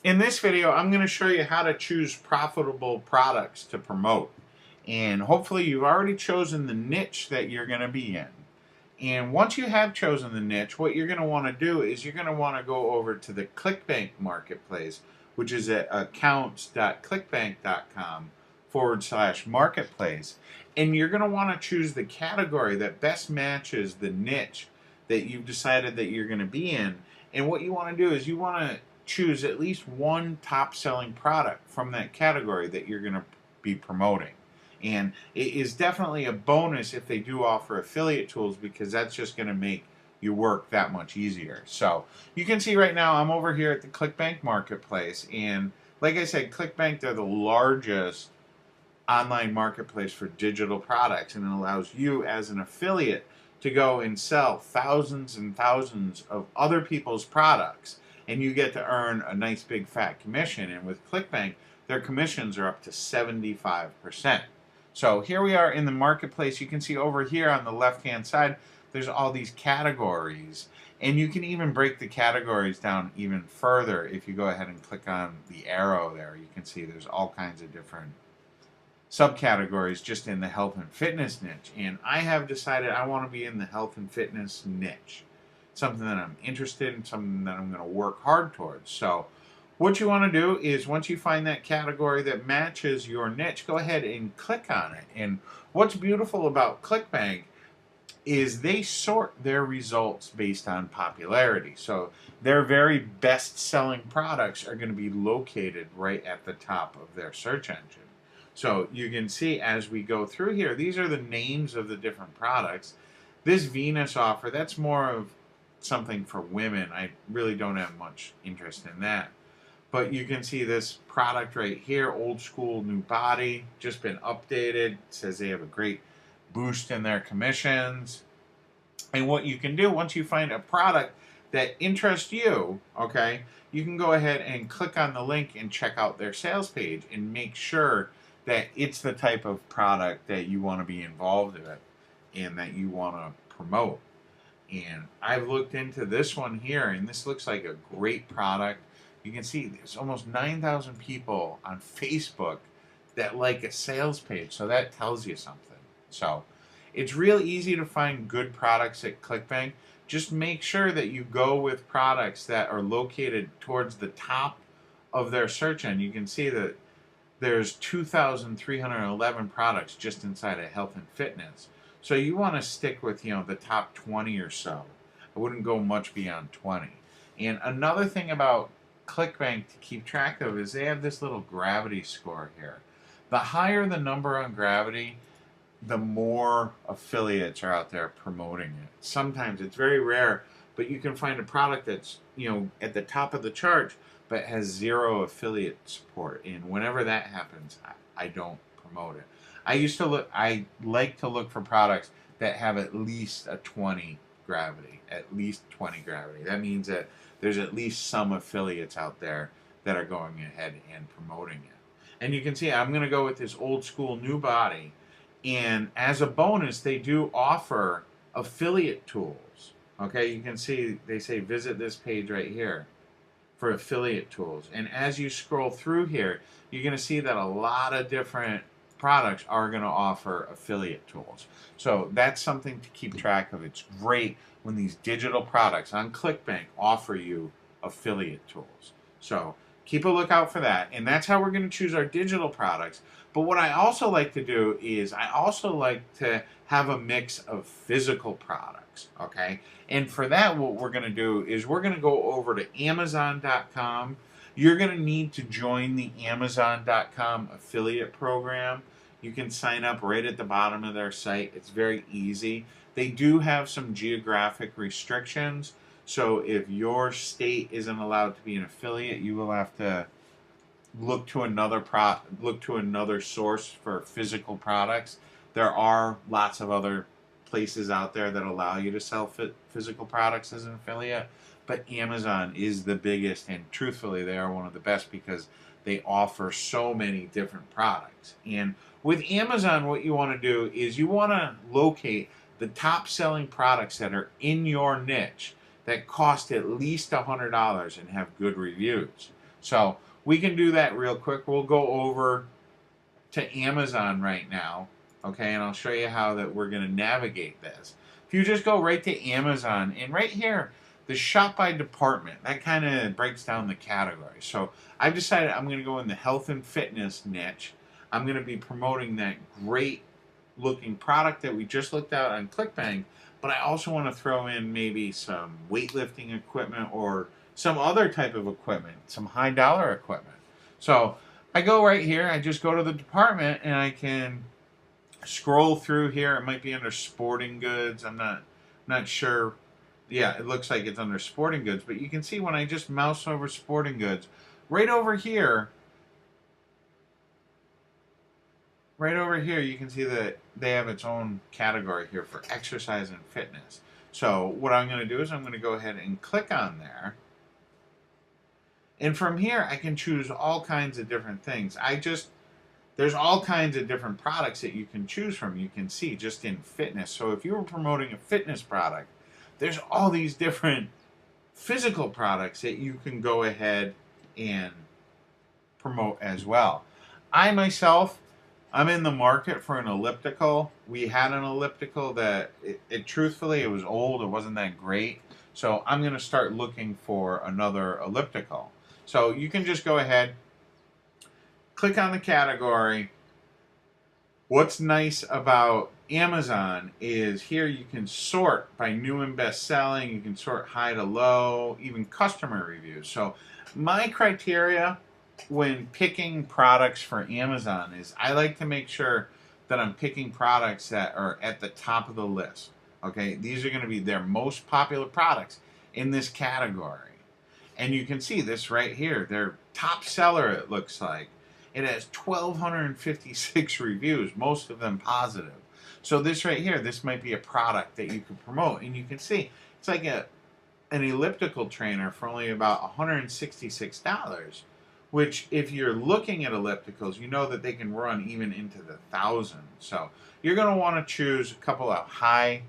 In this video, I'm going to show you how to choose profitable products to promote. And hopefully you've already chosen the niche that you're going to be in. And once you have chosen the niche, what you're going to want to do is you're going to want to go over to the ClickBank marketplace, which is at accounts.clickbank.com/marketplace. And you're going to want to choose the category that best matches the niche that you've decided that you're going to be in. And what you want to do is you want to choose at least one top selling product from that category that you're going to be promoting. And it is definitely a bonus if they do offer affiliate tools, because that's just going to make your work that much easier. So you can see right now I'm over here at the ClickBank marketplace, and like I said, ClickBank, they're the largest online marketplace for digital products, and it allows you as an affiliate to go and sell thousands and thousands of other people's products, and you get to earn a nice big fat commission. And with ClickBank, their commissions are up to 75%. So here we are in the marketplace. You can see over here on the left hand side there's all these categories, and you can even break the categories down even further. If you go ahead and click on the arrow there, you can see there's all kinds of different subcategories just in the health and fitness niche. And I have decided I want to be in the health and fitness niche, something that I'm interested in, something that I'm going to work hard towards. So what you want to do is, once you find that category that matches your niche, go ahead and click on it. And what's beautiful about ClickBank is they sort their results based on popularity. So their very best selling products are going to be located right at the top of their search engine. So you can see as we go through here, these are the names of the different products. This Venus offer, that's more of something for women. I really don't have much interest in that. But you can see this product right here, old school new body, just been updated. It says they have a great boost in their commissions. And what you can do once you find a product that interests you, okay, you can go ahead and click on the link and check out their sales page and make sure that it's the type of product that you want to be involved in and that you want to promote. And I've looked into this one here, and this looks like a great product. You can see there's almost 9,000 people on Facebook that like a sales page, so that tells you something. So it's real easy to find good products at ClickBank. Just make sure that you go with products that are located towards the top of their search end. You can see that there's 2,311 products just inside of health and fitness. So you want to stick with, the top 20 or so. I wouldn't go much beyond 20. And another thing about ClickBank to keep track of is they have this little gravity score here. The higher the number on gravity, the more affiliates are out there promoting it. Sometimes it's very rare, but you can find a product that's, at the top of the chart, but has 0 affiliate support. And whenever that happens, I don't promote it. I like to look for products that have at least a 20 gravity, That means that there's at least some affiliates out there that are going ahead and promoting it. And you can see I'm going to go with this old school new body. And as a bonus, they do offer affiliate tools. Okay, you can see they say visit this page right here for affiliate tools. And as you scroll through here, you're going to see that a lot of different products are going to offer affiliate tools. So that's something to keep track of. It's great when these digital products on ClickBank offer you affiliate tools. So keep a lookout for that. And that's how we're going to choose our digital products. But what I also like to do is I also like to have a mix of physical products, okay? And for that, what we're going to do is we're going to go over to Amazon.com. You're going to need to join the Amazon.com affiliate program. You can sign up right at the bottom of their site. It's very easy. They do have some geographic restrictions. So if your state isn't allowed to be an affiliate, you will have to look to another source for physical products. There are lots of other places out there that allow you to sell physical products as an affiliate, but Amazon is the biggest, and truthfully they are one of the best because they offer so many different products. And with Amazon, what you want to do is you want to locate the top selling products that are in your niche that cost at least $100 and have good reviews. So we can do that real quick. We'll go over to Amazon right now, okay, and I'll show you how that we're going to navigate this. If you just go right to Amazon, and right here, the shop by department, that kind of breaks down the category. So I've decided I'm going to go in the health and fitness niche. I'm going to be promoting that great looking product that we just looked at on ClickBank, but I also want to throw in maybe some weightlifting equipment or some other type of equipment, some high dollar equipment. So I go right here, I just go to the department and I can scroll through here. It might be under sporting goods. I'm not sure. Yeah, it looks like it's under sporting goods, but you can see when I just mouse over sporting goods, right over here, you can see that they have its own category here for exercise and fitness. So what I'm going to do is I'm going to go ahead and click on there. And from here, I can choose all kinds of different things. There's all kinds of different products that you can choose from. You can see just in fitness. So if you were promoting a fitness product, there's all these different physical products that you can go ahead and promote as well. I myself, I'm in the market for an elliptical. We had an elliptical that, truthfully, it was old. It wasn't that great. So I'm going to start looking for another elliptical. So you can just go ahead, click on the category. What's nice about Amazon is here you can sort by new and best selling. You can sort high to low, even customer reviews. So my criteria when picking products for Amazon is I like to make sure that I'm picking products that are at the top of the list. Okay, these are going to be their most popular products in this category. And you can see this right here, their top seller, it looks like. It has 1,256 reviews, most of them positive. So this right here, this might be a product that you could promote. And you can see it's like an elliptical trainer for only about $166, which if you're looking at ellipticals, you know that they can run even into the thousands. So you're going to want to choose a couple of high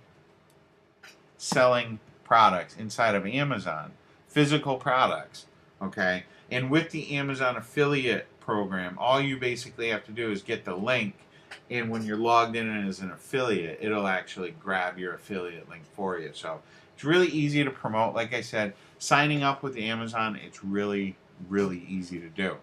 selling products inside of Amazon, physical products, okay? And with the Amazon affiliate program, all you basically have to do is get the link, and when you're logged in as an affiliate, it'll actually grab your affiliate link for you. So it's really easy to promote. Like I said, signing up with Amazon, it's really, really easy to do.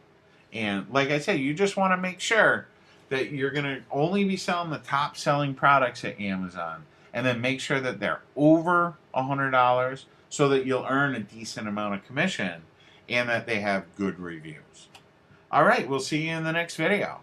And like I said, you just want to make sure that you're going to only be selling the top selling products at Amazon, and then make sure that they're over $100 so that you'll earn a decent amount of commission and that they have good reviews. All right, we'll see you in the next video.